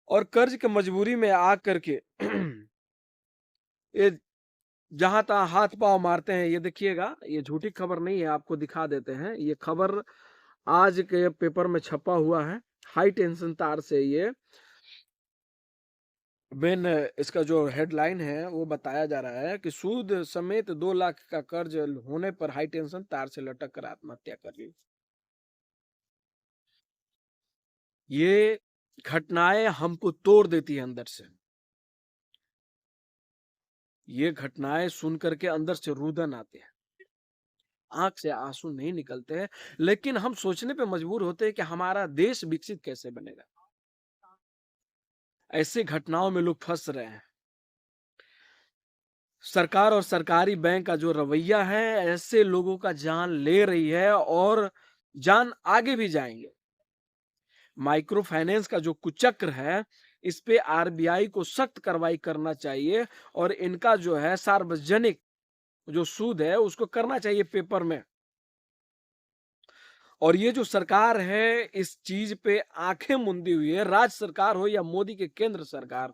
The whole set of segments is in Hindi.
और कर्ज के मजबूरी में आ करके ये जहाँ-तहाँ हाथ-पाँव मारते हैं। ये देखिएगा, ये झूठी खबर नहीं है, आपको दिखा देते हैं। ये खबर आज के पेपर में छपा हुआ है। हाई टेंशन तार से ये मेन इसका जो हेडलाइन है वो बताया जा रहा है कि सूद समेत 2 लाख का कर्ज होने पर हाई टेंशन तार से लटक कर आत्महत्या कर ली। ये घटनाएं हमको तोड़ देती है अंदर से। ये घटनाएं सुन करके अंदर से रुदन आते हैं, आंख से आंसू नहीं निकलते हैं, लेकिन हम सोचने पे मजबूर होते हैं कि हमारा देश विकसित कैसे बनेगा। ऐसी घटनाओं में लोग फंस रहे हैं। सरकार और सरकारी बैंक का जो रवैया है ऐसे लोगों का जान ले रही है और जान आगे भी जाएंगे। माइक्रो फाइनेंस का जो कुचक्र है, इस पे आरबीआई को सख्त कार्रवाई करना चाहिए और इनका जो है सार्वजनिक जो सूद है उसको करना चाहिए पेपर में। और ये जो सरकार है इस चीज पे आंखें मूंदी हुई है, राज्य सरकार हो या मोदी के केंद्र सरकार,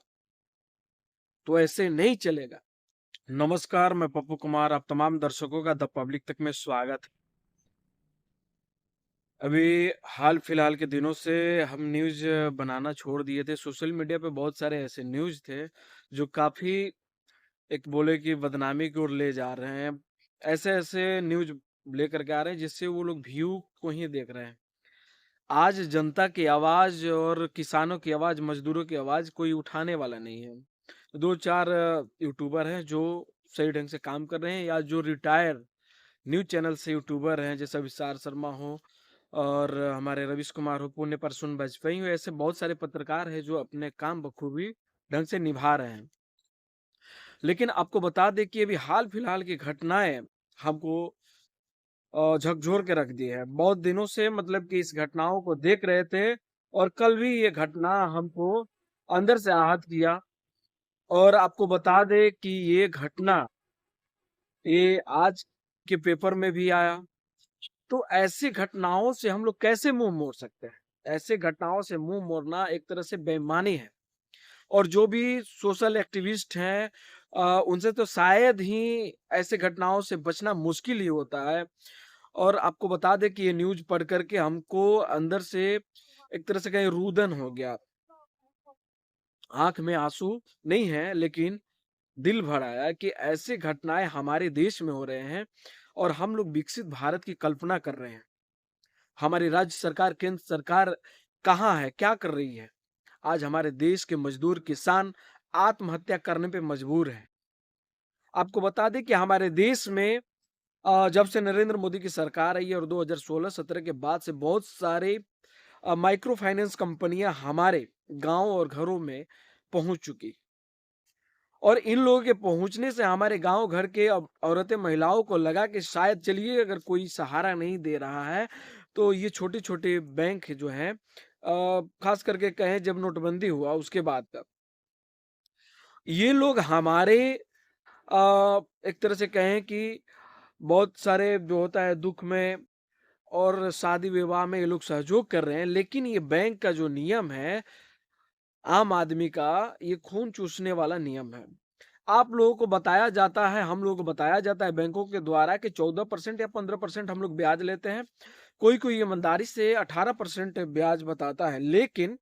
तो ऐसे नहीं चलेगा। नमस्कार, मैं पप्पू कुमार, आप तमाम दर्शकों का द पब्लिक तक में स्वागत है। अभी हाल फिलहाल के दिनों से हम न्यूज़ बनाना छोड़ दिए थे। सोशल मीडिया पे बहुत सारे ऐसे न्यूज़ थे जो काफ़ी एक बोले कि बदनामी की ओर ले जा रहे हैं। ऐसे-ऐसे न्यूज़ लेकर के आ रहे हैं जिससे वो लोग व्यू को ही देख रहे हैं। आज जनता की आवाज़ और किसानों की आवाज़, मज़दूरों की आवाज़ कोई उठाने वाला नहीं है। 2-4 यूट्यूबर हैं जो सही ढंग से काम कर रहे हैं या जो रिटायर न्यूज़ चैनल से यूट्यूबर हैं, जैसे विशाल शर्मा हो और हमारे रवीश कुमार हो, पुण्य प्रसून वाजपेयी हो, ऐसे बहुत सारे पत्रकार हैं जो अपने काम बखूबी ढंग से निभा रहे हैं। लेकिन आपको बता दें कि अभी हाल-फिलहाल की घटनाएँ हमको झकझोर के रख दी है। बहुत दिनों से मतलब कि इस घटनाओं को देख रहे थे और कल भी ये घटना हमको अंदर से आहत किया। और आपको बता दें कि ये घटना ये आज के पेपर में भी आया। तो ऐसी घटनाओं से हम लोग कैसे मुंह मोड़ सकते हैं? ऐसे घटनाओं से मुंह मोड़ना एक तरह से बेईमानी है। और जो भी सोशल एक्टिविस्ट हैं उनसे तो शायद ही ऐसे घटनाओं से बचना मुश्किल ही होता है। और आपको बता दें कि ये न्यूज़ पढ़ कर के हमको अंदर से एक तरह से कहें रुदन हो गया। आँख में आँसू नहीं है, लेकिन दिल भर आया कि ऐसी घटनाएँ हमारे देश में हो रहे हैं और हम लोग विकसित भारत की कल्पना कर रहे हैं। हमारी राज्य सरकार, केंद्र सरकार कहाँ है? क्या कर रही है? आज हमारे देश के मजदूर, किसान आत्महत्या करने पे मजबूर हैं। आपको बता दें कि हमारे देश में जब से नरेंद्र मोदी की सरकार आई है और 2016-17 के बाद से बहुत सारे माइक्रो फाइनेंस कंपनियां हमारे गांव और घरों में पहुंच चुकी। और इन लोगों के पहुंचने से हमारे गांव घर के औरतें महिलाओं को लगा कि शायद चलिए अगर कोई सहारा नहीं दे रहा है तो ये छोटे छोटे बैंक जो हैं खास करके कहें जब नोटबंदी हुआ उसके बाद का ये लोग हमारे एक तरह से कहें कि बहुत सारे जो होता है दुख में और शादी विवाह में ये लोग सहयोग कर रहे हैं, लेकिन ये बैंक का जो नियम है आम आदमी का, ये खून चूसने वाला नियम है। आप लोगों को बताया जाता है, हम लोगों को बताया जाता है बैंकों के द्वारा कि 14% या 15% हम लोग ब्याज लेते हैं। कोई-कोई ईमानदारी से 18% ब्याज बताता है, लेकिन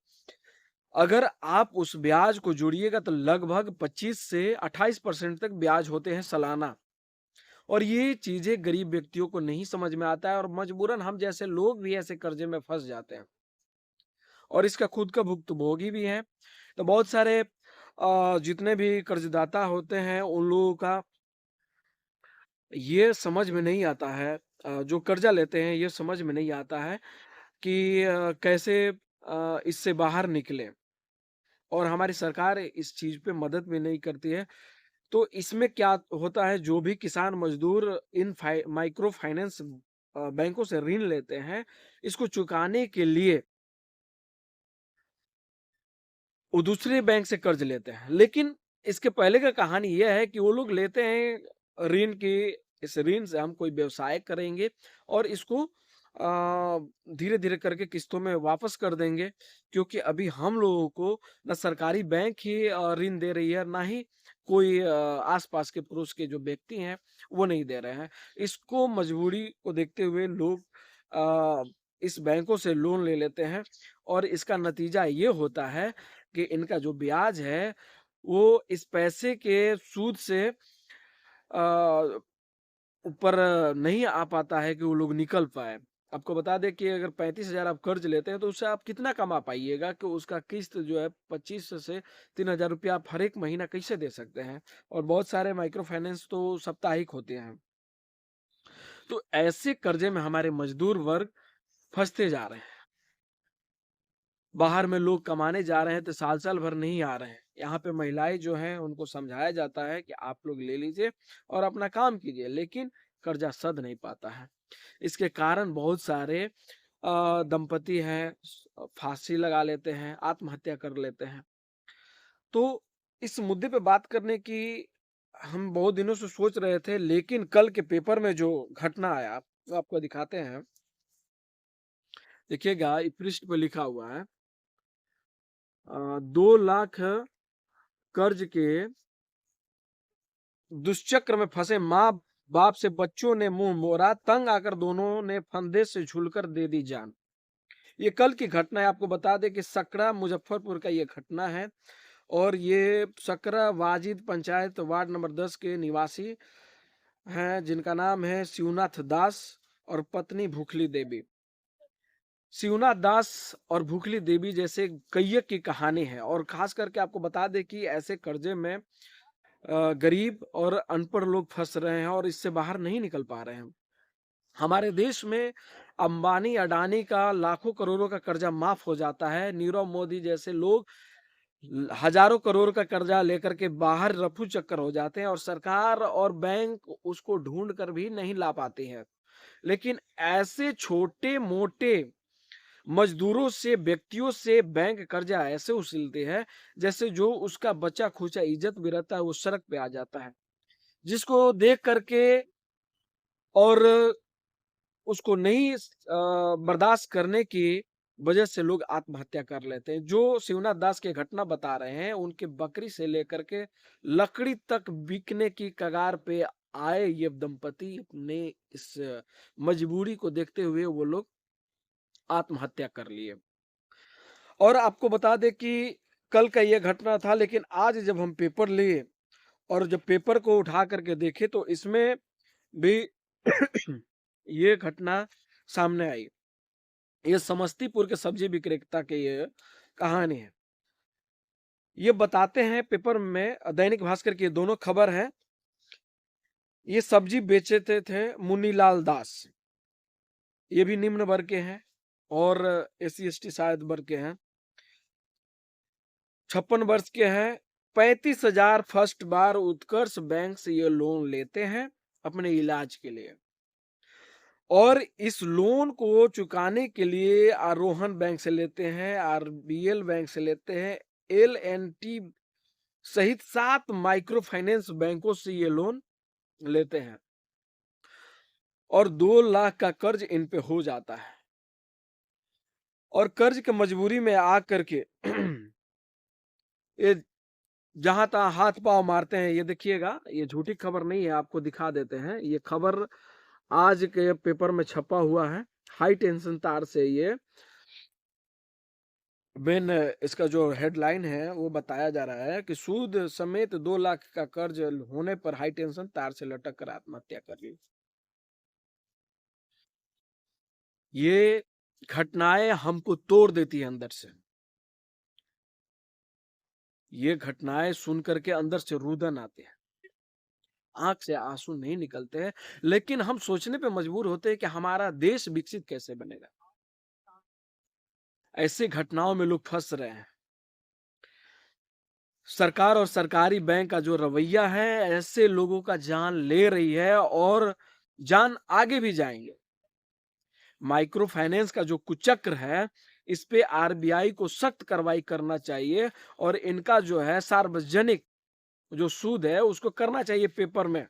अगर आप उस ब्याज को जोड़िएगा तो लगभग 25 से 28% तक ब्याज होते हैं सालाना। और ये चीज़ें गरीब व्यक्तियों को नहीं समझ में आता है और मजबूरन हम जैसे लोग भी ऐसे कर्जे में फँस जाते हैं और इसका खुद का भुक्तभोगी भी हैं। तो बहुत सारे जितने भी कर्जदाता होते हैं उन लोगों का ये समझ में नहीं आता है, जो कर्जा लेते हैं ये समझ में नहीं आता है कि कैसे इससे बाहर निकलें। और हमारी सरकार इस चीज़ पे मदद भी नहीं करती है। तो इसमें क्या होता है, जो भी किसान मजदूर इन माइक्रो फाइनेंस बैंकों से ऋण लेते हैं, इसको चुकाने के लिए वो दूसरे बैंक से कर्ज लेते हैं। लेकिन इसके पहले का कहानी ये है कि वो लोग लेते हैं ऋण की, इस ऋण से हम कोई व्यवसाय करेंगे और इसको धीरे-धीरे करके किस्तों में वापस कर देंगे, क्योंकि अभी हम लोगों को ना सरकारी बैंक ही ऋण दे रही है, ना ही कोई आस-पास के पड़ोस के जो व्यक्ति हैं, वो नहीं दे रहे हैं। इसको मजबूरी को देखते हुए लोग अ, इस बैंकों से लोन ले लेते हैं और इसका नतीजा ये होता है कि इनका जो ब्याज है, वो इस पैसे के सूद से अ, ऊपर नहीं आ पाता है कि वो लोग निकल पाएँ। आपको बता दें कि अगर 35,000 आप कर्ज़ लेते हैं, तो उससे आप कितना कमा पाइएगा कि उसका किस्त जो है 25 से 3,000 रुपया आप हर एक महीना कैसे दे सकते हैं? और बहुत सारे माइक्रो फाइनेंस तो साप्ताहिक होते हैं। तो ऐसे कर्ज़े में हमारे मज़दूर वर्ग फँसते जा रहे हैं। बाहर में लोग कमाने जा रहे हैं तो साल-साल भर नहीं आ रहे हैं। यहाँ पे महिलाएँ जो हैं उनको समझाया जाता है कि आप लोग ले लीजिए और अपना काम कीजिए, लेकिन कर्ज़ा सध नहीं पाता है। इसके कारण बहुत सारे दंपति हैं फांसी लगा लेते हैं, आत्महत्या कर लेते हैं। तो इस मुद्दे पे बात करने की हम बहुत दिनों से सोच रहे थे, लेकिन कल के पेपर में जो घटना आया, वो आपको दिखाते हैं। देखिएगा, पृष्ठ पे लिखा हुआ है 2 लाख कर्ज के दुष्चक्र में फंसे माँ बाप से बच्चों ने मुंह मोड़ा, तंग आकर दोनों ने फंदे से झूलकर दे दी जान। ये कल की घटना है। आपको बता दें कि सकरा मुजफ्फरपुर का ये घटना है और ये सकरा वाजिद पंचायत वार्ड नंबर 10 के निवासी हैं, जिनका नाम है शिवनाथ दास और पत्नी भूखली देवी। शिवनाथ दास और भूखली देवी जैसे कईयक की कहानी है और खास करके आपको बता दें कि ऐसे कर्जे में गरीब और अनपढ़ लोग फंस रहे हैं और इससे बाहर नहीं निकल पा रहे हैं। हमारे देश में अंबानी अडानी का लाखों करोड़ों का कर्जा माफ हो जाता है। नीरव मोदी जैसे लोग हजारों करोड़ का कर्जा लेकर के बाहर रफू चक्कर हो जाते हैं और सरकार और बैंक उसको ढूंढ कर भी नहीं ला पाती है। लेकिन ऐसे छोटे मोटे मजदूरों से व्यक्तियों से बैंक कर्जा ऐसे उछलते हैं जैसे जो उसका बचा खुचा इज्जत भी रहता है वो सड़क पे आ जाता है, जिसको देख करके और उसको नहीं बर्दाश्त करने की वजह से लोग आत्महत्या कर लेते हैं। जो शिवनाथ दास की घटना बता रहे हैं, उनके बकरी से लेकर के लकड़ी तक बिकने की कगार पे आए ये दंपति अपने इस मजबूरी को देखते हुए वो लोग आत्महत्या कर लिए। और आपको बता दें कि कल का ये घटना था, लेकिन आज जब हम पेपर लिए और जब पेपर को उठा करके देखे तो इसमें भी ये घटना सामने आई। ये समस्तीपुर के सब्जी विक्रेता की ये कहानी है। ये बताते हैं पेपर में, दैनिक भास्कर की ये दोनों खबर है। ये सब्जी बेचते थे मुन्नीलाल दास। ये भी निम्न वर्ग के हैं और एससी एसटी शायद वर्ग के हैं। 56 वर्ष के हैं। 35,000 फर्स्ट बार उत्कर्ष बैंक से ये लोन लेते हैं अपने इलाज के लिए और इस लोन को चुकाने के लिए आरोहन बैंक से लेते हैं, आरबीएल बैंक से लेते हैं, एल&टी सहित 7 माइक्रो फाइनेंस बैंकों से ये लोन लेते हैं और 2 लाख का कर्ज इन पे हो जाता है और कर्ज की मजबूरी में आ करके ये जहां तहां हाथ पांव मारते हैं। ये देखिएगा, ये झूठी खबर नहीं है, आपको दिखा देते हैं। ये खबर आज के पेपर में छपा हुआ है। हाई टेंशन तार से ये मेन इसका जो हेडलाइन है वो बताया जा रहा है कि सूद समेत 2 लाख का कर्ज होने पर हाई टेंशन तार से लटक कर आत्महत्या कर ली। ये घटनाएं हमको तोड़ देती है अंदर से। ये घटनाएं सुन करके अंदर से रुदन आते हैं, आंख से आंसू नहीं निकलते हैं, लेकिन हम सोचने पे मजबूर होते हैं कि हमारा देश विकसित कैसे बनेगा। ऐसी घटनाओं में लोग फंस रहे हैं। सरकार और सरकारी बैंक का जो रवैया है ऐसे लोगों का जान ले रही है और जान आगे भी जाएंगे। माइक्रो फाइनेंस का जो कुचक्र है, इस पे आरबीआई को सख्त कार्रवाई करना चाहिए और इनका जो है सार्वजनिक जो सूद है उसको करना चाहिए पेपर में।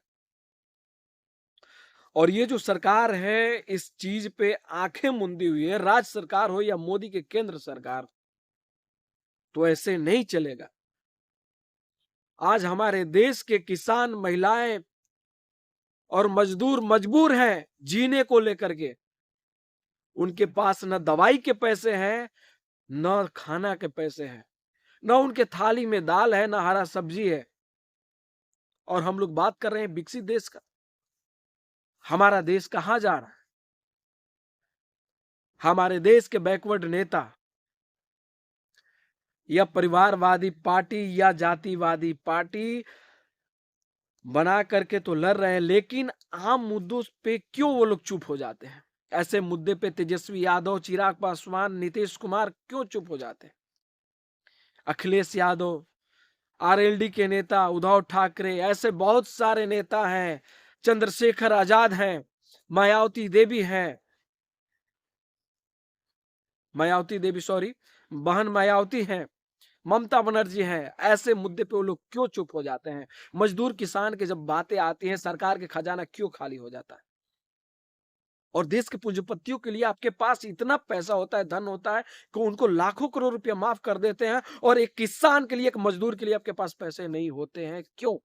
और ये जो सरकार है इस चीज पे आंखें मूंदी हुई है, राज्य सरकार हो या मोदी के केंद्र सरकार, तो ऐसे नहीं चलेगा। आज हमारे देश के किसान, महिलाएं और मजदूर मजबूर हैं जीने को लेकर के। उनके पास न दवाई के पैसे हैं, न खाना के पैसे हैं, न उनके थाली में दाल है, न हरा सब्जी है। और हम लोग बात कर रहे हैं विकसित देश का। हमारा देश कहां जा रहा है? हमारे देश के बैकवर्ड नेता या परिवारवादी पार्टी या जातिवादी पार्टी बना करके तो लड़ रहे हैं, लेकिन आम मुद्दों पे क्यों वो लोग चुप हो जाते हैं? ऐसे मुद्दे पे तेजस्वी यादव, चिराग पासवान, नीतीश कुमार क्यों चुप हो जाते हैं? अखिलेश यादव, आरएलडी के नेता उद्धव ठाकरे, ऐसे बहुत सारे नेता हैं, चंद्रशेखर आजाद हैं, मायावती देवी हैं, बहन मायावती हैं, ममता बनर्जी हैं। ऐसे मुद्दे पे वो लोग क्यों चुप हो जाते हैं? मजदूर किसान के जब बातें आती हैं, सरकार के खजाना क्यों खाली हो जाता है? और देश के पूंजीपतियों के लिए आपके पास इतना पैसा होता है, धन होता है कि उनको लाखों करोड़ रुपया माफ कर देते हैं, और एक किसान के लिए, एक मजदूर के लिए आपके पास पैसे नहीं होते हैं, क्यों?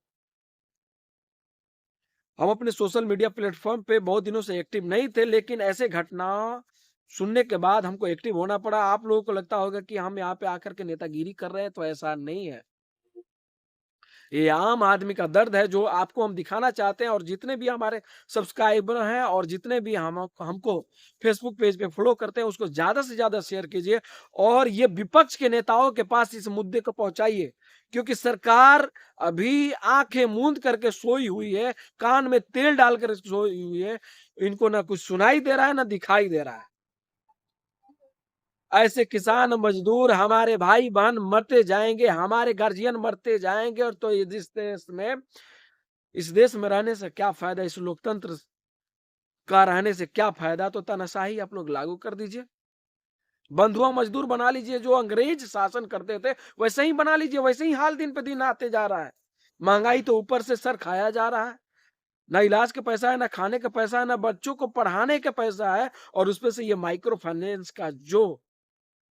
हम अपने सोशल मीडिया प्लेटफॉर्म पे बहुत दिनों से एक्टिव नहीं थे, लेकिन ऐसे घटना सुनने के बाद हमको एक्टिव होना पड़ा। आप लोगों को लगता होगा कि हम यहाँ पे आकर के नेतागिरी कर रहे हैं, तो ऐसा नहीं है। ये आम आदमी का दर्द है जो आपको हम दिखाना चाहते हैं। और जितने भी हमारे सब्सक्राइबर हैं और जितने भी हमको फेसबुक पेज पे फॉलो करते हैं, उसको ज्यादा से ज्यादा शेयर कीजिए और ये विपक्ष के नेताओं के पास इस मुद्दे को पहुंचाइए, क्योंकि सरकार अभी आंखें मूंद करके सोई हुई है, कान में तेल डालकर सोई हुई है। इनको ना कुछ सुनाई दे रहा है, ना दिखाई दे रहा है। ऐसे किसान मजदूर, हमारे भाई बहन मरते जाएंगे, हमारे गार्जियन मरते जाएंगे। और तो इस देश में रहने से क्या फायदा? इस लोकतंत्र का रहने से क्या फायदा? तो तानाशाही आप लोग लागू कर दीजिए, बंधुआ मजदूर बना लीजिए, जो अंग्रेज शासन करते थे वैसे ही बना लीजिए। वैसे ही हाल दिन पे दिन आते जा रहा है। महंगाई तो ऊपर से सर खाया जा रहा है। ना इलाज का पैसा है, ना खाने का पैसा है, ना बच्चों को पढ़ाने का पैसा है। और उसपे से ये माइक्रो फाइनेंस का जो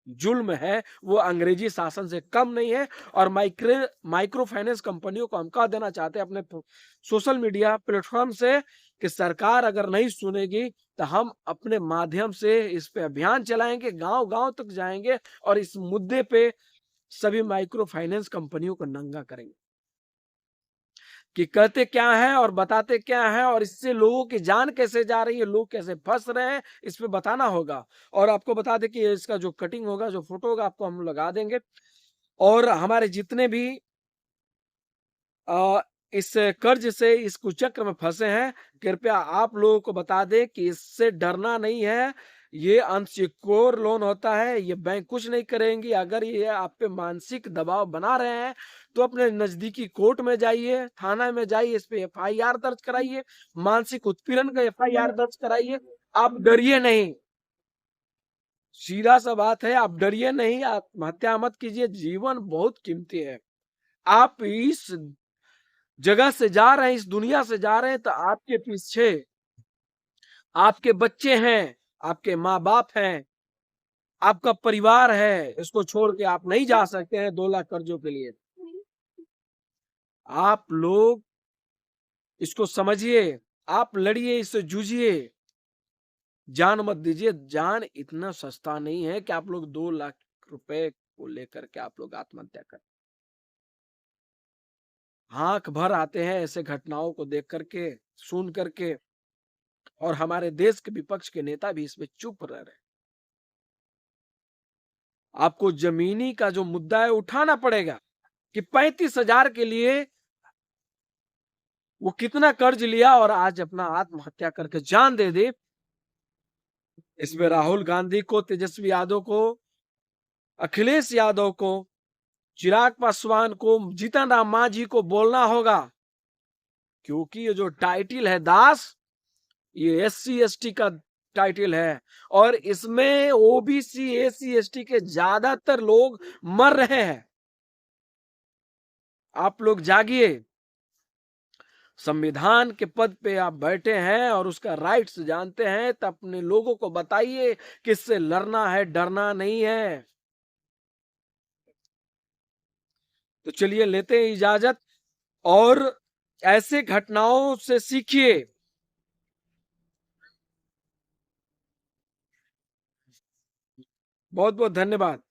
जुल्म है वो अंग्रेजी शासन से कम नहीं है। और माइक्रो फाइनेंस कंपनियों को हम कह देना चाहते हैं अपने सोशल मीडिया प्लेटफॉर्म से कि सरकार अगर नहीं सुनेगी तो हम अपने माध्यम से इस पे अभियान चलाएंगे, गांव गांव तक जाएंगे और इस मुद्दे पे सभी माइक्रो फाइनेंस कंपनियों को नंगा करेंगे कि कहते क्या है और बताते क्या है, और इससे लोगों की जान कैसे जा रही है, लोग कैसे फंस रहे हैं, इस पे बताना होगा। और आपको बता दें कि इसका जो कटिंग होगा, जो फोटो होगा, आपको हम लगा देंगे। और हमारे जितने भी इस कर्ज से इस कुचक्र में फंसे हैं, कृपया आप लोगों को बता दें कि इससे डरना नहीं है। ये अनसिक्योर लोन होता है, ये बैंक कुछ नहीं करेंगी। अगर ये आप पे मानसिक दबाव बना रहे हैं तो अपने नजदीकी कोर्ट में जाइए, थाना में जाइए, इस पे एफआईआर दर्ज कराइए, मानसिक उत्पीड़न का एफआईआर दर्ज कराइए। आप डरिए नहीं, सीधा सा बात है, आप डरिए नहीं, आत्महत्या मत कीजिए। जीवन बहुत कीमती है। आप इस जगह से जा रहे हैं, इस दुनिया से जा रहे हैं, तो आपके पीछे आपके बच्चे हैं, आपके माँ बाप हैं, आपका परिवार है। इसको छोड़ के आप नहीं जा सकते हैं 2 लाख कर्जों के लिए। आप लोग इसको समझिए, आप लड़िए, इससे जूझिए, जान मत दीजिए। जान इतना सस्ता नहीं है कि आप लोग 2 लाख रुपए को लेकर के आप लोग आत्महत्या करें। आंख भर आते हैं ऐसे घटनाओं को देख करके, सुन करके। और हमारे देश के विपक्ष के नेता भी इसमें चुप रह रहे हैं। आपको जमीनी का जो मुद्दा है उठाना पड़ेगा कि 35,000 के लिए वो कितना कर्ज लिया और आज अपना आत्महत्या करके जान दे दे। इसमें राहुल गांधी को, तेजस्वी यादव को, अखिलेश यादव को, चिराग पासवान को, जीतन राम मांझी को बोलना होगा, क्योंकि ये जो टाइटल है दास, ये SC ST का टाइटल है। और इसमें OBC SC ST के ज्यादातर लोग मर रहे हैं। आप लोग जागिए, संविधान के पद पे आप बैठे हैं और उसका राइट्स जानते हैं, तो अपने लोगों को बताइए कि इससे लड़ना है, डरना नहीं है। तो चलिए लेते हैं इजाजत, और ऐसे घटनाओं से सीखिए। बहुत बहुत धन्यवाद।